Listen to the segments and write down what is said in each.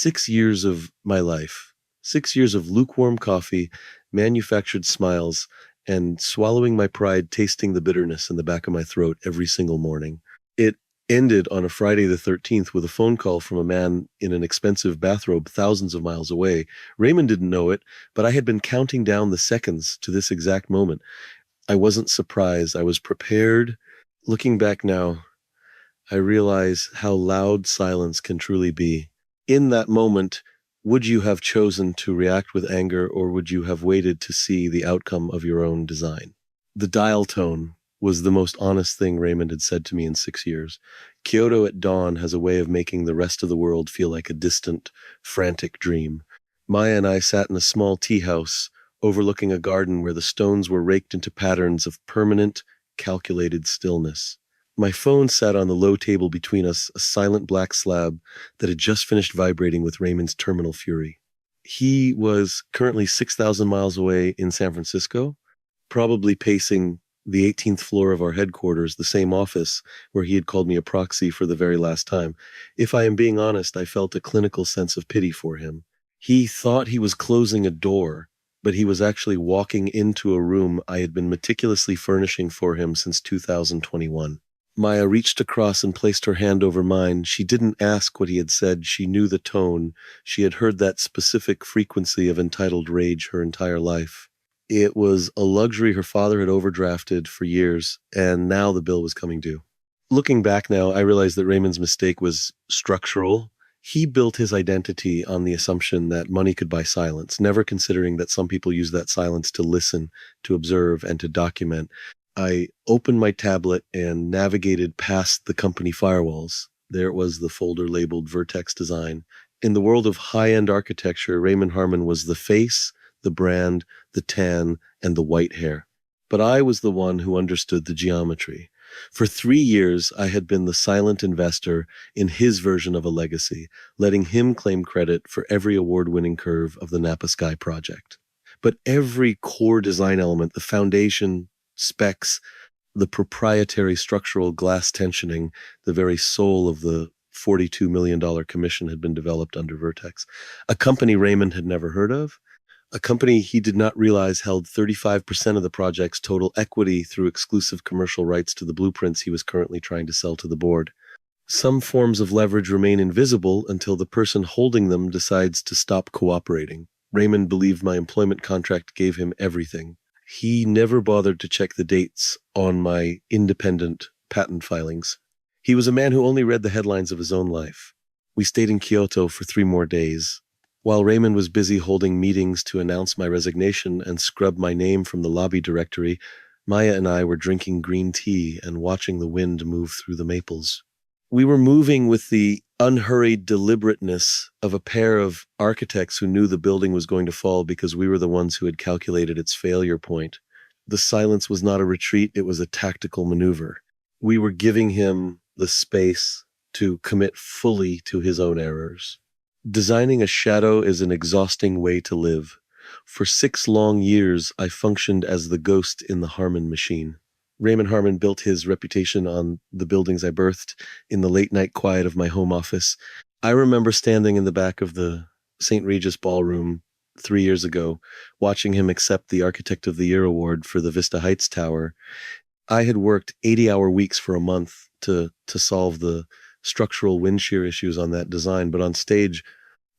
6 years of my life, 6 years of lukewarm coffee, manufactured smiles, and swallowing my pride, tasting the bitterness in the back of my throat every single morning. It ended on a Friday the 13th with a phone call from a man in an expensive bathrobe thousands of miles away. Raymond didn't know it, but I had been counting down the seconds to this exact moment. I wasn't surprised. I was prepared. Looking back now, I realize how loud silence can truly be. In that moment, would you have chosen to react with anger, or would you have waited to see the outcome of your own design? The dial tone was the most honest thing Raymond had said to me in 6 years. Kyoto at dawn has a way of making the rest of the world feel like a distant, frantic dream. Maya and I sat in a small tea house overlooking a garden where the stones were raked into patterns of permanent, calculated stillness. My phone sat on the low table between us, a silent black slab that had just finished vibrating with Raymond's terminal fury. He was currently 6,000 miles away in San Francisco, probably pacing the 18th floor of our headquarters, the same office where he had called me a proxy for the very last time. If I am being honest, I felt a clinical sense of pity for him. He thought he was closing a door, but he was actually walking into a room I had been meticulously furnishing for him since 2021. Maya reached across and placed her hand over mine. She didn't ask what he had said. She knew the tone. She had heard that specific frequency of entitled rage her entire life. It was a luxury her father had overdrafted for years, and now the bill was coming due. Looking back now, I realized that Raymond's mistake was structural. He built his identity on the assumption that money could buy silence, never considering that some people use that silence to listen, to observe, and to document. I opened my tablet and navigated past the company firewalls. There it was, the folder labeled Vertex Design. In the world of high-end architecture, Raymond Harmon was the face, the brand, the tan, and the white hair. But I was the one who understood the geometry. For 3 years, I had been the silent investor in his version of a legacy, letting him claim credit for every award-winning curve of the Napa Sky project. But every core design element, the foundation, specs, the proprietary structural glass tensioning, the very soul of the $42 million commission had been developed under Vertex. A company Raymond had never heard of, a company he did not realize held 35% of the project's total equity through exclusive commercial rights to the blueprints he was currently trying to sell to the board. Some forms of leverage remain invisible until the person holding them decides to stop cooperating. Raymond believed my employment contract gave him everything. He never bothered to check the dates on my independent patent filings. He was a man who only read the headlines of his own life. We stayed in Kyoto for 3 more days. While Raymond was busy holding meetings to announce my resignation and scrub my name from the lobby directory, Maya and I were drinking green tea and watching the wind move through the maples. We were moving with the unhurried deliberateness of a pair of architects who knew the building was going to fall because we were the ones who had calculated its failure point. The silence was not a retreat, it was a tactical maneuver. We were giving him the space to commit fully to his own errors. Designing a shadow is an exhausting way to live. For 6 long years, I functioned as the ghost in the Harmon machine. Raymond Harmon built his reputation on the buildings I birthed in the late-night quiet of my home office. I remember standing in the back of the St. Regis Ballroom 3 years ago, watching him accept the Architect of the Year award for the Vista Heights Tower. I had worked 80-hour weeks for a month to solve the structural wind shear issues on that design, but on stage,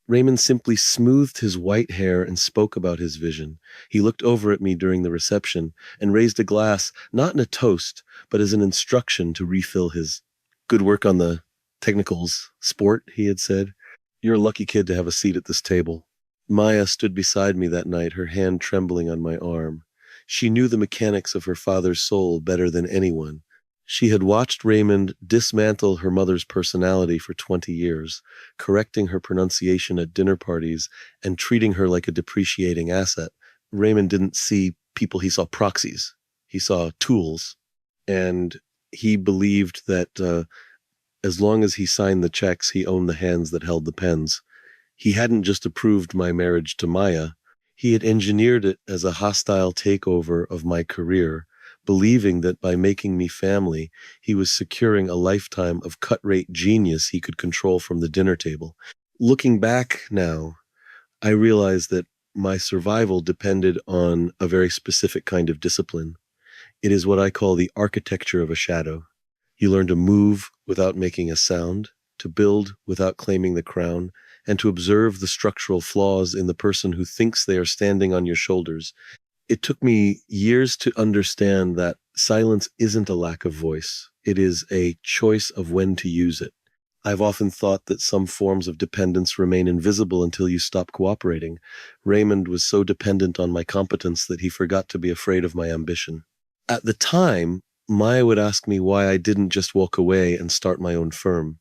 Raymond simply smoothed his white hair and spoke about his vision. He looked over at me during the reception and raised a glass, not in a toast, but as an instruction to refill his. "Good work on the technicals, sport," he had said. "You're a lucky kid to have a seat at this table." Maya stood beside me that night, her hand trembling on my arm. She knew the mechanics of her father's soul better than anyone. She had watched Raymond dismantle her mother's personality for 20 years, correcting her pronunciation at dinner parties and treating her like a depreciating asset. Raymond didn't see people, he saw proxies. He saw tools. And he believed that as long as he signed the checks, he owned the hands that held the pens. He hadn't just approved my marriage to Maya. He had engineered it as a hostile takeover of my career, believing that by making me family, he was securing a lifetime of cut-rate genius he could control from the dinner table. Looking back now, I realize that my survival depended on a very specific kind of discipline. It is what I call the architecture of a shadow. You learn to move without making a sound, to build without claiming the crown, and to observe the structural flaws in the person who thinks they are standing on your shoulders. It took me years to understand that silence isn't a lack of voice. It is a choice of when to use it. I've often thought that some forms of dependence remain invisible until you stop cooperating. Raymond was so dependent on my competence that he forgot to be afraid of my ambition. At the time, Maya would ask me why I didn't just walk away and start my own firm.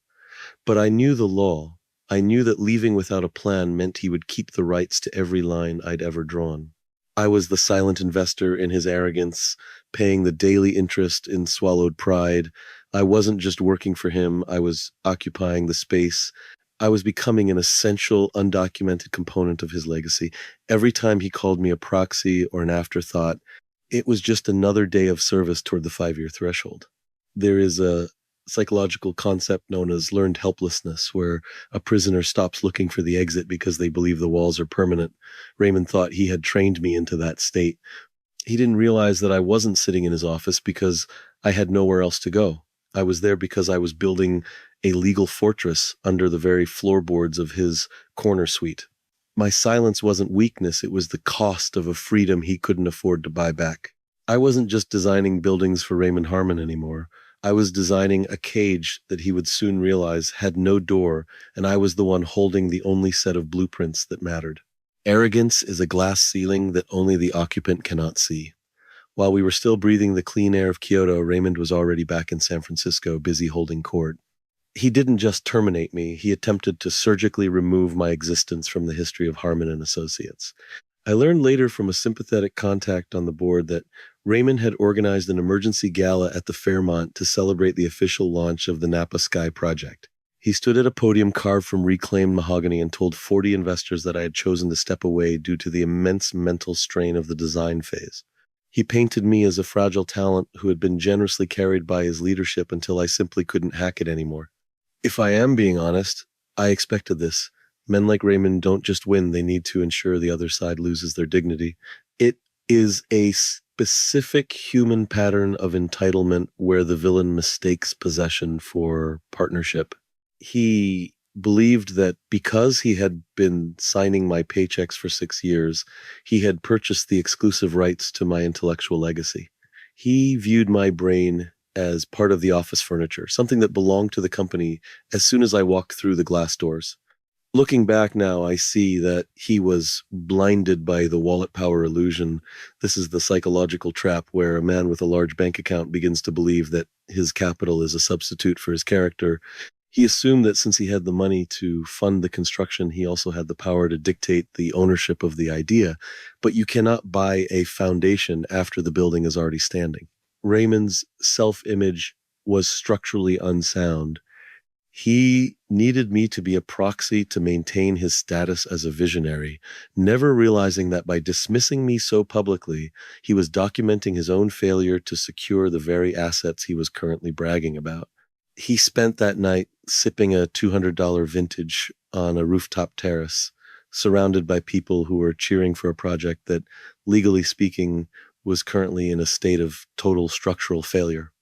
But I knew the law. I knew that leaving without a plan meant he would keep the rights to every line I'd ever drawn. I was the silent investor in his arrogance, paying the daily interest in swallowed pride. I wasn't just working for him, I was occupying the space. I was becoming an essential, undocumented component of his legacy. Every time he called me a proxy or an afterthought, it was just another day of service toward the 5-year threshold. There is a psychological concept known as learned helplessness, where a prisoner stops looking for the exit because they believe the walls are permanent. Raymond thought he had trained me into that state. He didn't realize that I wasn't sitting in his office because I had nowhere else to go. I was there because I was building a legal fortress under the very floorboards of his corner suite. My silence wasn't weakness, it was the cost of a freedom he couldn't afford to buy back. I wasn't just designing buildings for Raymond Harmon anymore. I was designing a cage that he would soon realize had no door, and I was the one holding the only set of blueprints that mattered. Arrogance is a glass ceiling that only the occupant cannot see. While we were still breathing the clean air of Kyoto, Raymond was already back in San Francisco, busy holding court. He didn't just terminate me, he attempted to surgically remove my existence from the history of Harmon and Associates. I learned later from a sympathetic contact on the board that Raymond had organized an emergency gala at the Fairmont to celebrate the official launch of the Napa Sky project. He stood at a podium carved from reclaimed mahogany and told 40 investors that I had chosen to step away due to the immense mental strain of the design phase. He painted me as a fragile talent who had been generously carried by his leadership until I simply couldn't hack it anymore. If I am being honest, I expected this. Men like Raymond don't just win, they need to ensure the other side loses their dignity. It is a specific human pattern of entitlement where the villain mistakes possession for partnership. He believed that because he had been signing my paychecks for 6 years, he had purchased the exclusive rights to my intellectual legacy. He viewed my brain as part of the office furniture, something that belonged to the company as soon as I walked through the glass doors. Looking back now, I see that he was blinded by the wallet power illusion. This is the psychological trap where a man with a large bank account begins to believe that his capital is a substitute for his character. He assumed that since he had the money to fund the construction, he also had the power to dictate the ownership of the idea. But you cannot buy a foundation after the building is already standing. Raymond's self-image was structurally unsound. He needed me to be a proxy to maintain his status as a visionary, never realizing that by dismissing me so publicly, he was documenting his own failure to secure the very assets he was currently bragging about. He spent that night sipping a $200 vintage on a rooftop terrace, surrounded by people who were cheering for a project that, legally speaking, was currently in a state of total structural failure.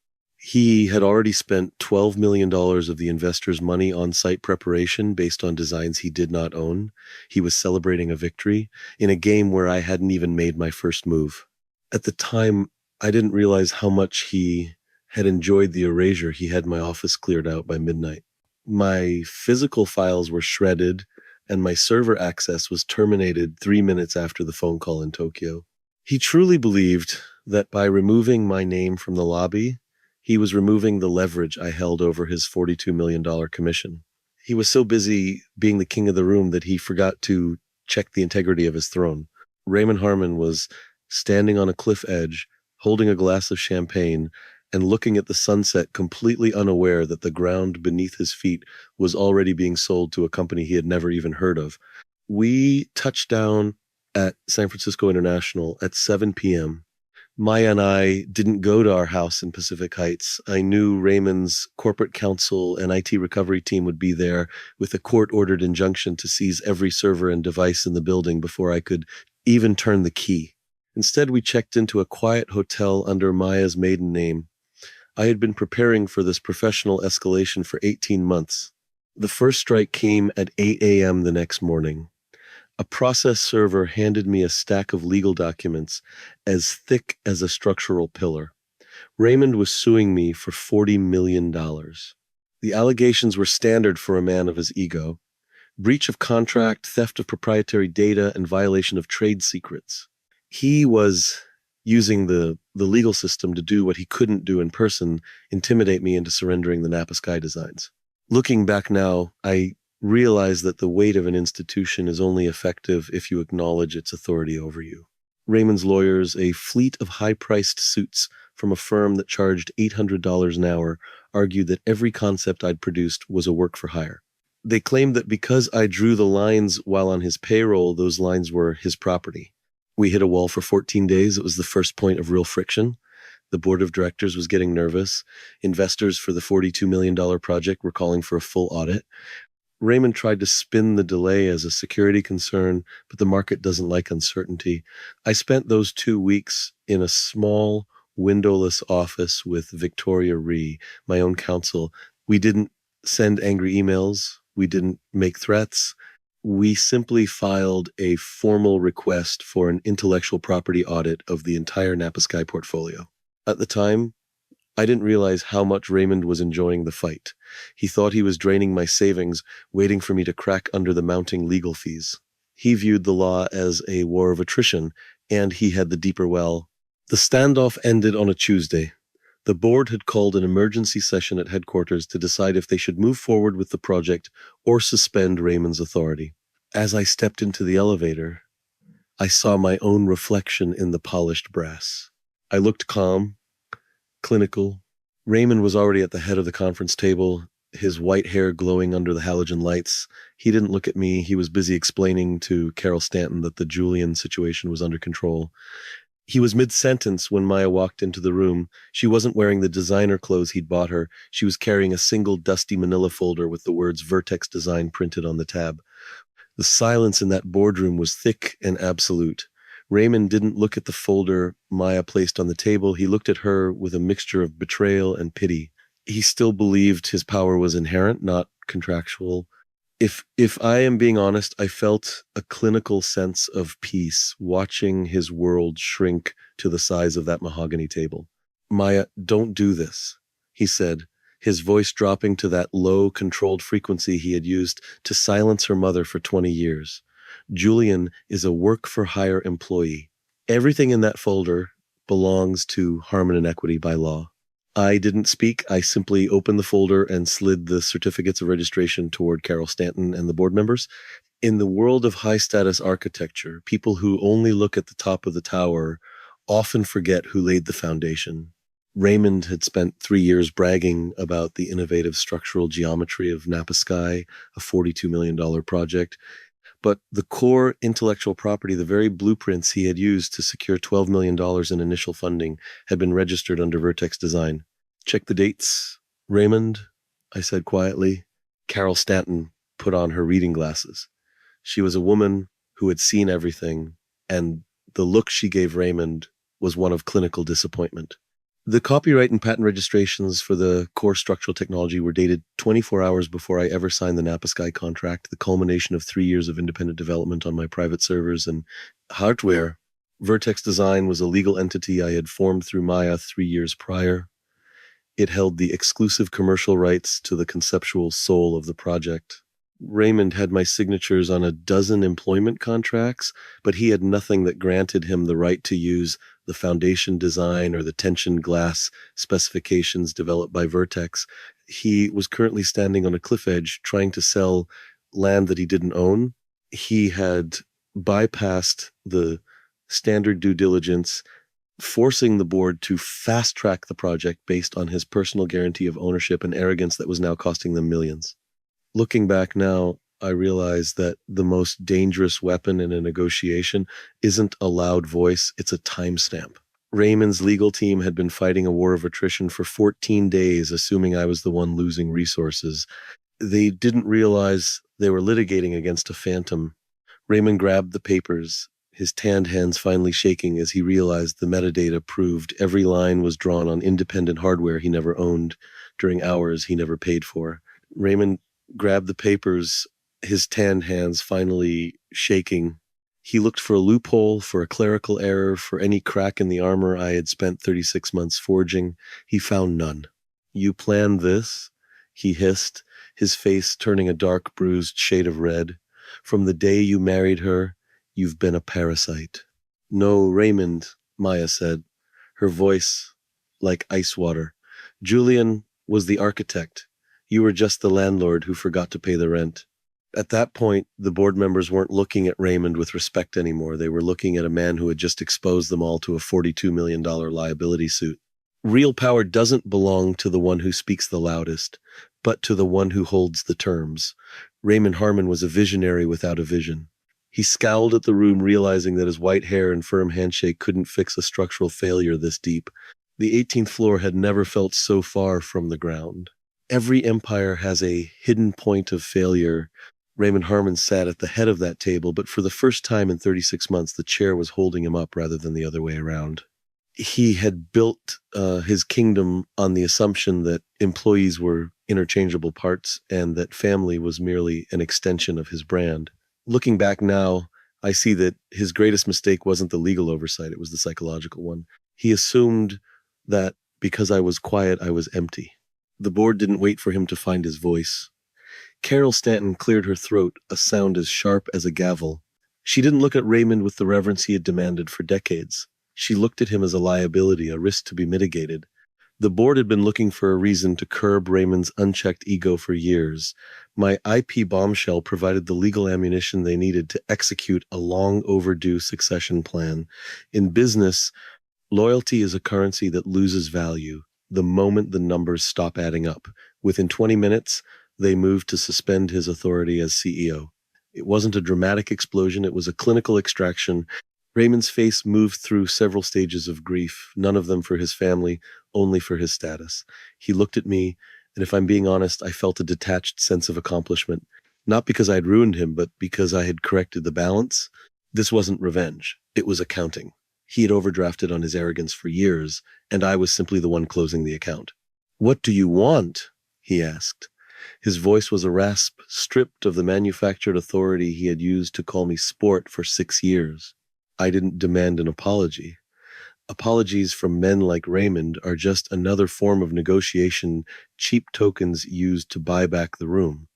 He had already spent $12 million of the investors' money on site preparation based on designs he did not own. He was celebrating a victory in a game where I hadn't even made my first move. At the time, I didn't realize how much he had enjoyed the erasure. He had my office cleared out by midnight. My physical files were shredded, and my server access was terminated 3 minutes after the phone call in Tokyo. He truly believed that by removing my name from the lobby, he was removing the leverage I held over his $42 million commission. He was so busy being the king of the room that he forgot to check the integrity of his throne. Raymond Harmon was standing on a cliff edge, holding a glass of champagne, and looking at the sunset, completely unaware that the ground beneath his feet was already being sold to a company he had never even heard of. We touched down at San Francisco International at 7 p.m. Maya and I didn't go to our house in Pacific Heights. I knew Raymond's corporate counsel and IT recovery team would be there with a court-ordered injunction to seize every server and device in the building before I could even turn the key. Instead, we checked into a quiet hotel under Maya's maiden name. I had been preparing for this professional escalation for 18 months. The first strike came at 8 a.m. the next morning. A process server handed me a stack of legal documents as thick as a structural pillar. Raymond was suing me for $40 million. The allegations were standard for a man of his ego: breach of contract, theft of proprietary data, and violation of trade secrets. He was using the legal system to do what he couldn't do in person, intimidate me into surrendering the Napa Sky designs. Looking back now, I realize that the weight of an institution is only effective if you acknowledge its authority over you. Raymond's lawyers, a fleet of high-priced suits from a firm that charged $800 an hour, argued that every concept I'd produced was a work for hire. They claimed that because I drew the lines while on his payroll, those lines were his property. We hit a wall for 14 days. It was the first point of real friction. The board of directors was getting nervous. Investors for the $42 million project were calling for a full audit. Raymond tried to spin the delay as a security concern, but the market doesn't like uncertainty. I spent those 2 weeks in a small, windowless office with Victoria Ree, my own counsel. We didn't send angry emails. We didn't make threats. We simply filed a formal request for an intellectual property audit of the entire Napa Sky portfolio. At the time, I didn't realize how much Raymond was enjoying the fight. He thought he was draining my savings, waiting for me to crack under the mounting legal fees. He viewed the law as a war of attrition, and he had the deeper well. The standoff ended on a Tuesday. The board had called an emergency session at headquarters to decide if they should move forward with the project or suspend Raymond's authority. As I stepped into the elevator, I saw my own reflection in the polished brass. I looked calm, clinical. Raymond was already at the head of the conference table, his white hair glowing under the halogen lights. He didn't look at me. He was busy explaining to Carol Stanton that the Julian situation was under control. He was mid-sentence when Maya walked into the room. She wasn't wearing the designer clothes he'd bought her. She was carrying a single dusty manila folder with the words Vertex Design printed on the tab. The silence in that boardroom was thick and absolute. Raymond didn't look at the folder Maya placed on the table. He looked at her with a mixture of betrayal and pity. He still believed his power was inherent, not contractual. If I am being honest, I felt a clinical sense of peace watching his world shrink to the size of that mahogany table. Maya, don't do this, he said, his voice dropping to that low, controlled frequency he had used to silence her mother for 20 years. Julian is a work-for-hire employee. Everything in that folder belongs to Harmon and Equity by law. I didn't speak. I simply opened the folder and slid the certificates of registration toward Carol Stanton and the board members. In the world of high-status architecture, people who only look at the top of the tower often forget who laid the foundation. Raymond had spent 3 years bragging about the innovative structural geometry of Napa Sky, a $42 million project. But the core intellectual property, the very blueprints he had used to secure $12 million in initial funding, had been registered under Vertex Design. Check the dates, Raymond, I said quietly. Carol Stanton put on her reading glasses. She was a woman who had seen everything, and the look she gave Raymond was one of clinical disappointment. The copyright and patent registrations for the core structural technology were dated 24 hours before I ever signed the Napa Sky contract, the culmination of 3 years of independent development on my private servers and hardware. Vertex Design was a legal entity I had formed through Maya 3 years prior. It held the exclusive commercial rights to the conceptual soul of the project. Raymond had my signatures on a dozen employment contracts, but he had nothing that granted him the right to use the foundation design or the tension glass specifications developed by Vertex. He was currently standing on a cliff edge trying to sell land that he didn't own. He had bypassed the standard due diligence, forcing the board to fast track the project based on his personal guarantee of ownership and arrogance that was now costing them millions. Looking back now, I realize that the most dangerous weapon in a negotiation isn't a loud voice, it's a timestamp. Raymond's legal team had been fighting a war of attrition for 14 days, assuming I was the one losing resources. They didn't realize they were litigating against a phantom. Raymond grabbed the papers, his tanned hands finally shaking as he realized the metadata proved every line was drawn on independent hardware he never owned during hours he never paid for. Raymond grabbed the papers, his tanned hands finally shaking. He looked for a loophole, for a clerical error, for any crack in the armor I had spent 36 months forging. He found none. "You planned this?" he hissed, his face turning a dark, bruised shade of red. "From the day you married her, you've been a parasite." "No, Raymond," Maya said, her voice like ice water. "Julian was the architect. You were just the landlord who forgot to pay the rent." At that point, the board members weren't looking at Raymond with respect anymore. They were looking at a man who had just exposed them all to a $42 million liability suit. Real power doesn't belong to the one who speaks the loudest, but to the one who holds the terms. Raymond Harmon was a visionary without a vision. He scowled at the room, realizing that his white hair and firm handshake couldn't fix a structural failure this deep. The 18th floor had never felt so far from the ground. Every empire has a hidden point of failure. Raymond Harmon sat at the head of that table, but for the first time in 36 months, the chair was holding him up rather than the other way around. He had built his kingdom on the assumption that employees were interchangeable parts and that family was merely an extension of his brand. Looking back now, I see that his greatest mistake wasn't the legal oversight, it was the psychological one. He assumed that because I was quiet, I was empty. The board didn't wait for him to find his voice. Carol Stanton cleared her throat, a sound as sharp as a gavel. She didn't look at Raymond with the reverence he had demanded for decades. She looked at him as a liability, a risk to be mitigated. The board had been looking for a reason to curb Raymond's unchecked ego for years. My IP bombshell provided the legal ammunition they needed to execute a long overdue succession plan. In business, loyalty is a currency that loses value the moment the numbers stop adding up. Within 20 minutes, they moved to suspend his authority as CEO. It wasn't a dramatic explosion, it was a clinical extraction. Raymond's face moved through several stages of grief, none of them for his family, only for his status. He looked at me, and if I'm being honest, I felt a detached sense of accomplishment. Not because I had ruined him, but because I had corrected the balance. This wasn't revenge, it was accounting. He had overdrafted on his arrogance for years, and I was simply the one closing the account. "What do you want?" he asked. His voice was a rasp, stripped of the manufactured authority he had used to call me sport for 6 years. I didn't demand an apology. Apologies from men like Raymond are just another form of negotiation, cheap tokens used to buy back the room.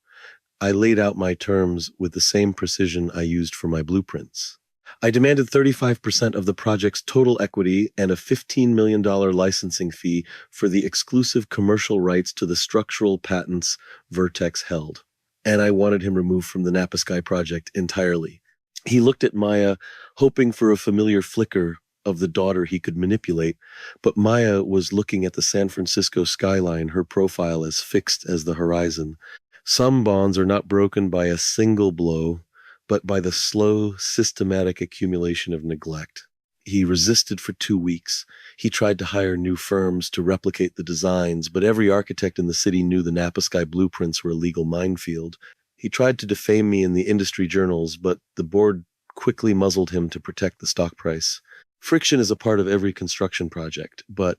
I laid out my terms with the same precision I used for my blueprints. I demanded 35% of the project's total equity and a $15 million licensing fee for the exclusive commercial rights to the structural patents Vertex held. And I wanted him removed from the Napa Sky project entirely. He looked at Maya, hoping for a familiar flicker of the daughter he could manipulate, but Maya was looking at the San Francisco skyline, her profile as fixed as the horizon. Some bonds are not broken by a single blow, but by the slow, systematic accumulation of neglect. He resisted for 2 weeks. He tried to hire new firms to replicate the designs, but every architect in the city knew the Napa Sky blueprints were a legal minefield. He tried to defame me in the industry journals, but the board quickly muzzled him to protect the stock price. Friction is a part of every construction project, but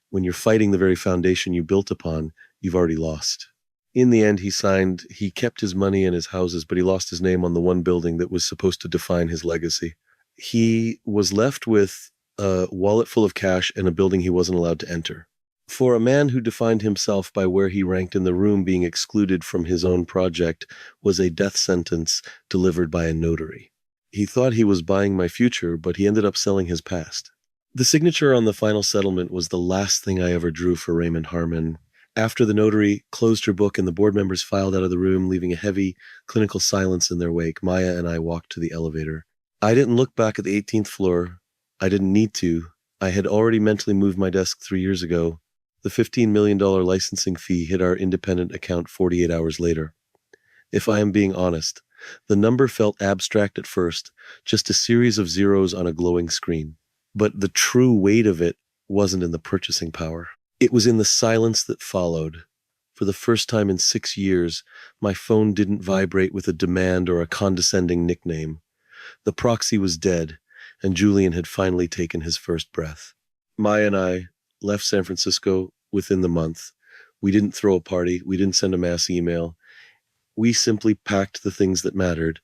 when you're fighting the very foundation you built upon, you've already lost. In the end, he signed. He kept his money and his houses, but he lost his name on the one building that was supposed to define his legacy. He was left with a wallet full of cash and a building he wasn't allowed to enter. For a man who defined himself by where he ranked in the room, being excluded from his own project was a death sentence delivered by a notary. He thought he was buying my future, but he ended up selling his past. The signature on the final settlement was the last thing I ever drew for Raymond Harmon. After the notary closed her book and the board members filed out of the room, leaving a heavy clinical silence in their wake, Maya and I walked to the elevator. I didn't look back at the 18th floor. I didn't need to. I had already mentally moved my desk 3 years ago. The $15 million licensing fee hit our independent account 48 hours later. If I am being honest, the number felt abstract at first, just a series of zeros on a glowing screen. But the true weight of it wasn't in the purchasing power. It was in the silence that followed. For the first time in 6 years, my phone didn't vibrate with a demand or a condescending nickname. The proxy was dead, and Julian had finally taken his first breath. Maya and I left San Francisco within the month. We didn't throw a party. We didn't send a mass email. We simply packed the things that mattered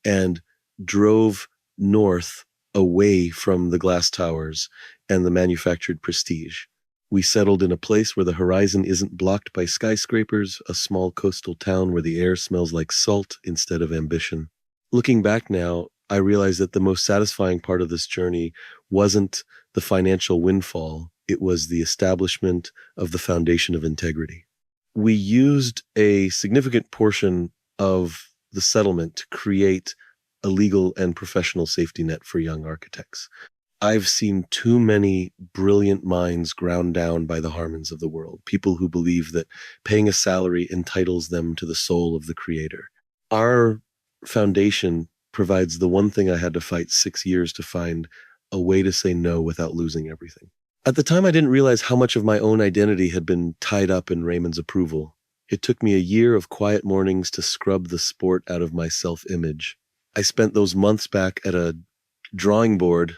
and drove north away from the glass towers and the manufactured prestige. We settled in a place where the horizon isn't blocked by skyscrapers, a small coastal town where the air smells like salt instead of ambition. Looking back now, I realize that the most satisfying part of this journey wasn't the financial windfall. It was the establishment of the foundation of integrity. We used a significant portion of the settlement to create a legal and professional safety net for young architects. I've seen too many brilliant minds ground down by the Harmons of the world, people who believe that paying a salary entitles them to the soul of the creator. Our foundation provides the one thing I had to fight 6 years to find, a way to say no without losing everything. At the time, I didn't realize how much of my own identity had been tied up in Raymond's approval. It took me a year of quiet mornings to scrub the sport out of my self-image. I spent those months back at a drawing board,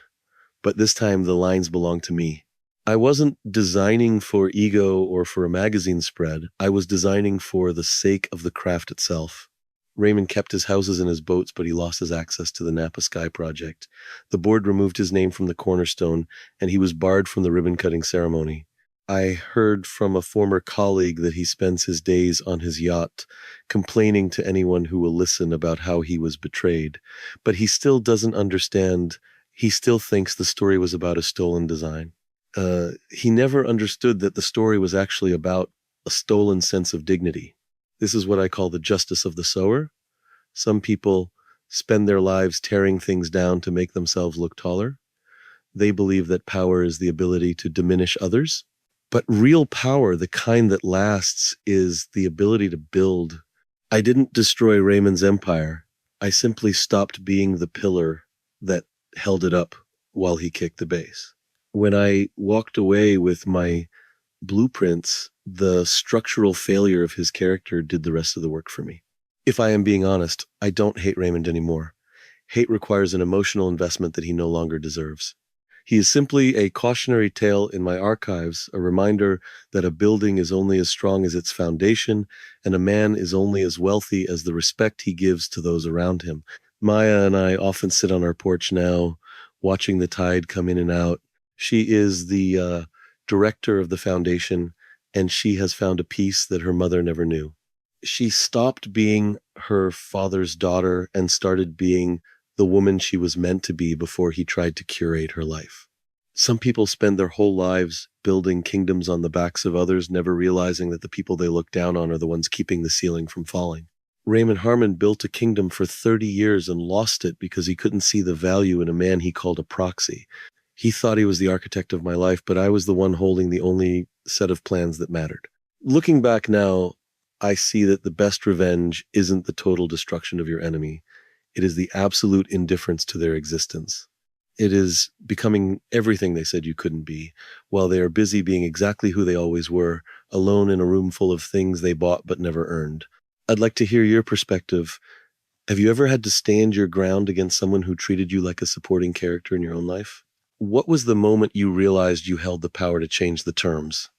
but this time the lines belonged to me. I wasn't designing for ego or for a magazine spread. I was designing for the sake of the craft itself. Raymond kept his houses and his boats, but he lost his access to the Napa Sky project. The board removed his name from the cornerstone, and he was barred from the ribbon-cutting ceremony. I heard from a former colleague that he spends his days on his yacht, complaining to anyone who will listen about how he was betrayed. But he still doesn't understand. He still thinks the story was about a stolen design. He never understood that the story was actually about a stolen sense of dignity. This is what I call the justice of the sower. Some people spend their lives tearing things down to make themselves look taller. They believe that power is the ability to diminish others. But real power, the kind that lasts, is the ability to build. I didn't destroy Raymond's empire. I simply stopped being the pillar that held it up while he kicked the base. When I walked away with my blueprints, the structural failure of his character did the rest of the work for me. If I am being honest, I don't hate Raymond anymore. Hate requires an emotional investment that he no longer deserves. He is simply a cautionary tale in my archives, a reminder that a building is only as strong as its foundation, and a man is only as wealthy as the respect he gives to those around him. Maya and I often sit on our porch now, watching the tide come in and out. She is the director of the foundation, and she has found a peace that her mother never knew. She stopped being her father's daughter and started being the woman she was meant to be before he tried to curate her life. Some people spend their whole lives building kingdoms on the backs of others, never realizing that the people they look down on are the ones keeping the ceiling from falling. Raymond Harmon built a kingdom for 30 years and lost it because he couldn't see the value in a man he called a proxy. He thought he was the architect of my life, but I was the one holding the only set of plans that mattered. Looking back now, I see that the best revenge isn't the total destruction of your enemy. It is the absolute indifference to their existence. It is becoming everything they said you couldn't be, while they are busy being exactly who they always were, alone in a room full of things they bought but never earned. I'd like to hear your perspective. Have you ever had to stand your ground against someone who treated you like a supporting character in your own life? What was the moment you realized you held the power to change the terms?